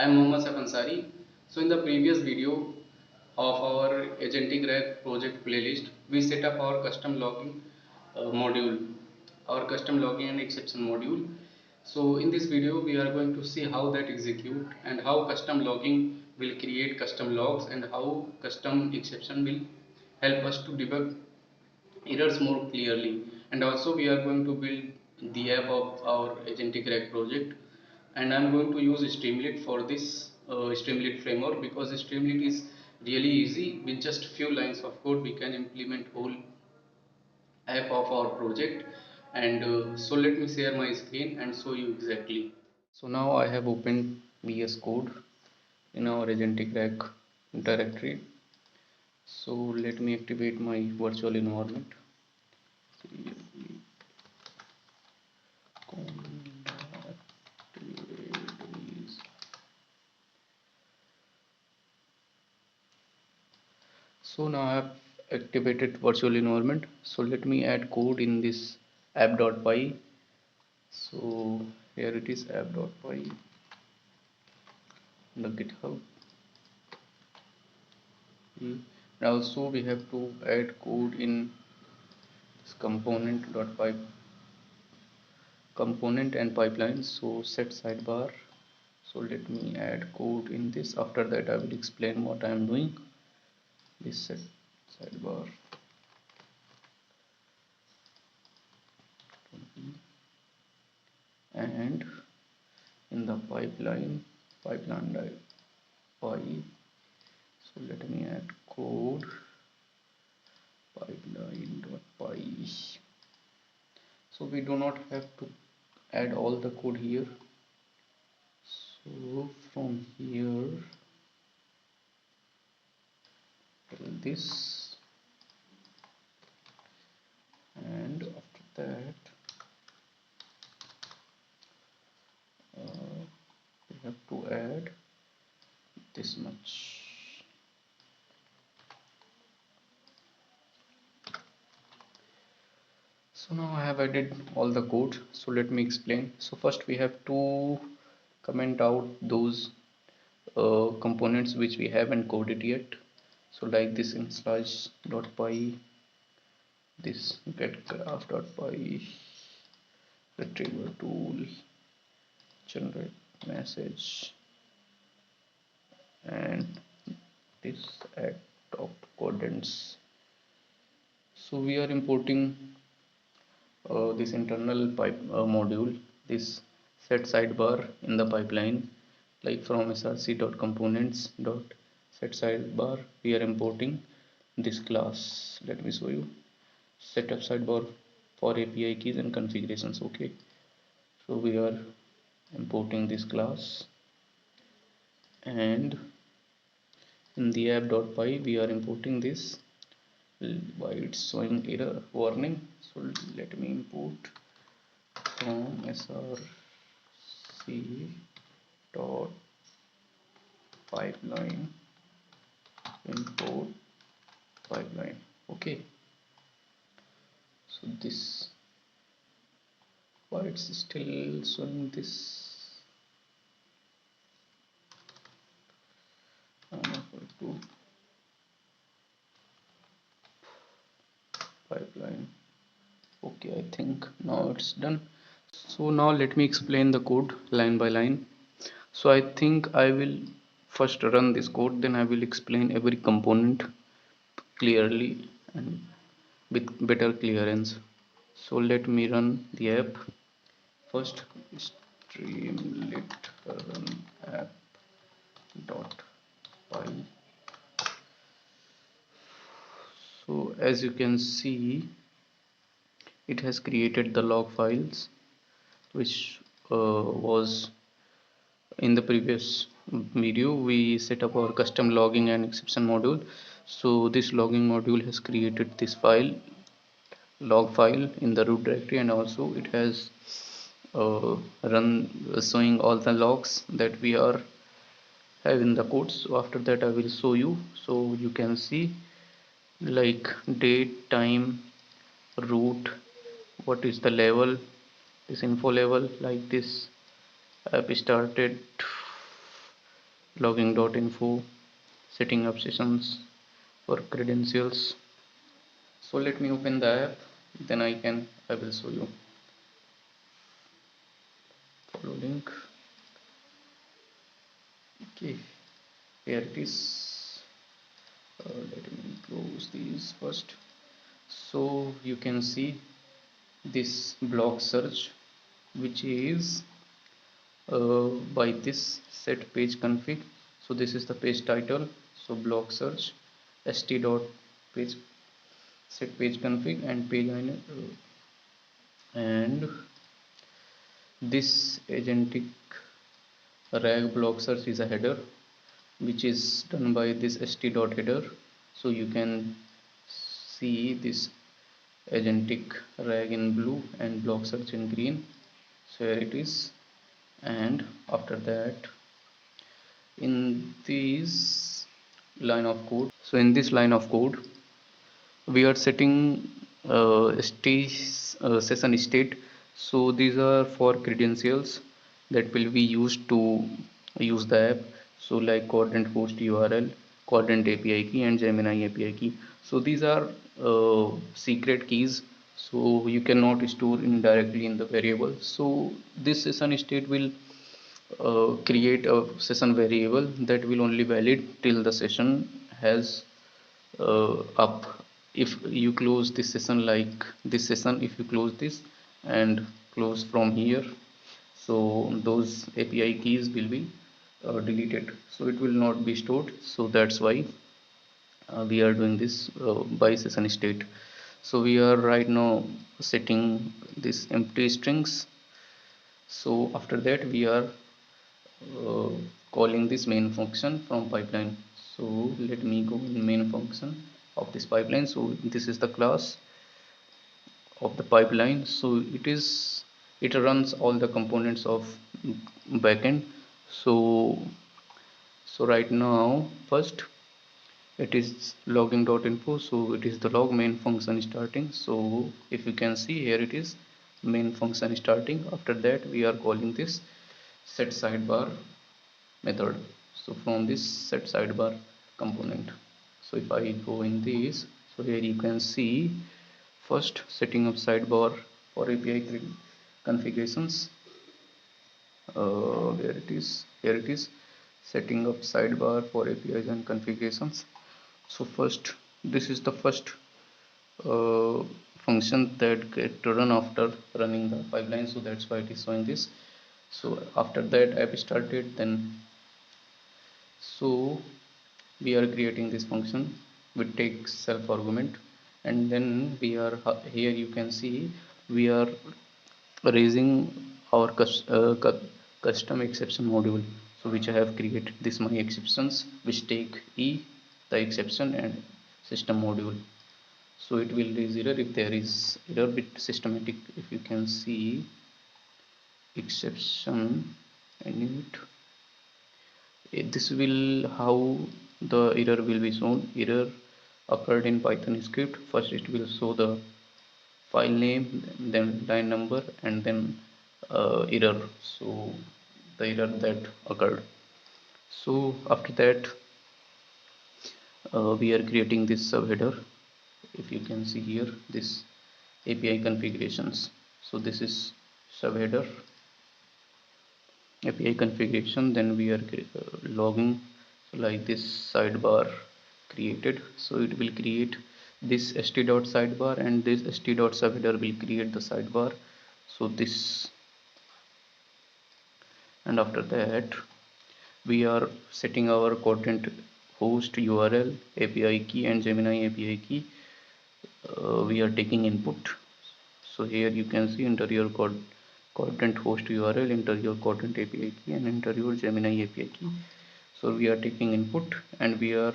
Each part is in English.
I am Mohammad Saif Ansari. So in the previous video of our Agentic Rack project playlist, we set up our custom logging module, our custom logging and exception module. So in this video, we are going to see how that execute and how custom logging will create custom logs and how custom exception will help us to debug errors more clearly. And also we are going to build the app of our Agentic Rack project, and I'm going to use Streamlit for this Streamlit framework, because Streamlit is really easy. With just few lines of code we can implement whole app of our project. And so let me share my screen and show you exactly. So now I have opened VS Code in our Agentic Rack directory. So let me activate my virtual environment. So now I have activated virtual environment. So let me add code in this app.py. So here it is, app.py, the GitHub. And also we have to add code in this component.py, component and pipeline. So set sidebar. So let me add code in this. After that I will explain what I am doing. This set sidebar, and in the pipeline py. So let me add code pipeline.py. So we do not have to add all the code here. So from here till this, and after that we have to add this much. So now I have added all the code. So let me explain. So first we have to comment out those components which we haven't coded yet. So like this in slash.py, this get graph.py, retriever tool, generate message, and this add top contents. So we are importing this internal pipe module, this set sidebar in the pipeline, like from src.components dot set sidebar we are importing this class. Let me show you. Setup sidebar for API keys and configurations. Okay, so we are importing this class, and in the app.py we are importing this. Why it's showing error warning? So let me import from src dot pipeline import pipeline. Okay, so this, why it's still showing this to pipeline. Okay, I think now it's done. So now let me explain the code line by line. So I think I will first run this code, then I will explain every component clearly and with better clearance. So let me run the app. First, streamlit run app dot py. So as you can see, it has created the log files which was in the previous video. We set up our custom logging and exception module. So this logging module has created this file, log file, in the root directory, and also it has run showing all the logs that we are have in the code. So after that I will show you. So you can see like date, time, root, what is the level, this info level, like this app started, logging.info, setting up sessions for credentials. So let me open the app, then I will show you. Follow link. Okay, here it is. Let me close these first. So you can see this block search, which is by this set page config. So this is the page title. So block search st dot page set page config and page liner, and this agentic rag block search is a header which is done by this st dot header. So you can see this agentic rag in blue and block search in green. So here it is. And after that, in this line of code, so in this line of code we are setting session state. So these are for credentials that will be used to use the app. So like coordinate host URL, coordinate API key, and Gemini API key. So these are secret keys, so you cannot store indirectly in the variable. So this session state will create a session variable that will only valid till the session has up. If you close this session, like this session, if you close this and close from here, so those API keys will be deleted, so it will not be stored. So that's why we are doing this by session state. So we are right now setting this empty strings. So after that we are uh, calling this main function from pipeline. So let me go in main function of this pipeline. So this is the class of the pipeline. So it runs all the components of backend. So right now first it is logging.info. So it is the log main function starting. So if you can see here, it is main function starting. After that we are calling this set sidebar method. So from this set sidebar component, so if I go in this, so here you can see first setting up sidebar for API configurations. Where it is, here it is, setting up sidebar for APIs and configurations. So first, this is the first uh, function that get to run after running the pipeline, so that's why it is showing this. So after that app started, then so we are creating this function which takes self argument, and then we are here you can see we are raising our custom exception module, so which I have created this my exceptions which take the exception and system module. So it will raise error if there is error bit systematic. If you can see exception and this will how the error will be shown. Error occurred in Python script. First it will show the file name, then line number, and then error, so the error that occurred. So after that we are creating this subheader. If you can see here, this API configurations. So this is subheader API configuration. Then we are logging, so like this sidebar created, so it will create this st dot sidebar, and this st dot subheader will create the sidebar. So this, and after that we are setting our content host URL, API key, and Gemini API key. We are taking input. So here you can see enter your content host URL, enter your content API key, and enter your Gemini API key. So we are taking input, and we are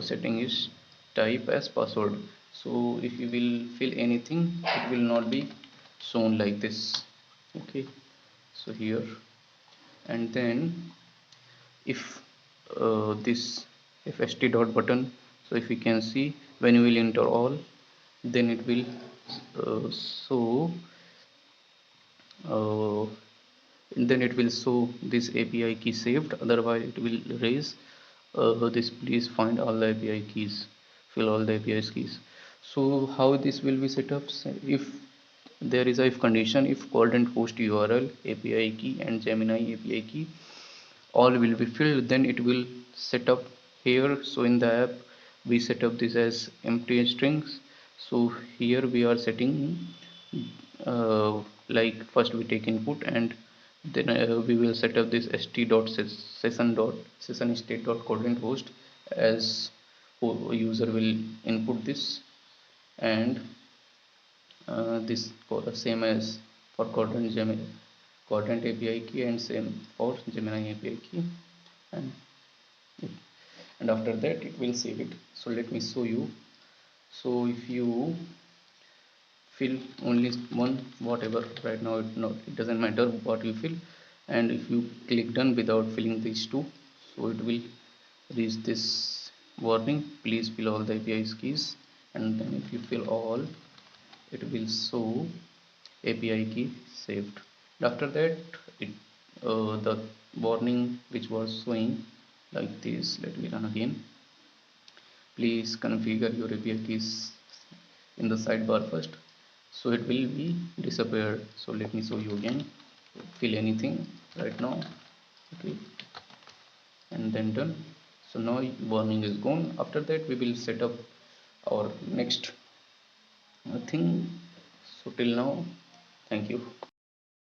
setting is type as password. So if you will fill anything, it will not be shown like this. Okay, so here, and then if this if st dot button, so if you can see when you will enter all, then it will show uh, and then it will show this API key saved, otherwise it will raise this please find all the API keys, fill all the API keys. So how this will be set up? So if there is a if condition, if coordinate host URL, API key and Gemini API key all will be filled, then it will set up here. So in the app we set up this as empty strings. So here we are setting like first we take input, and then we will set up this session state dot coordinate host as user will input this, and this same as for coordinate Gemini coordinate API key, and same for Gemini API key, and and after that it will save it. So let me show you. So if you fill only one whatever right now, it doesn't matter what you fill, and if you click done without filling these two, so it will reach this warning, please fill all the API keys, and then if you fill all, it will show API key saved. After that it the warning which was showing like this, let me run again, please configure your API keys in the sidebar first, so it will be disappeared. So let me show you again, fill anything right now, okay, and then done. So now warning is gone. After that we will set up our next thing. So till now, thank you.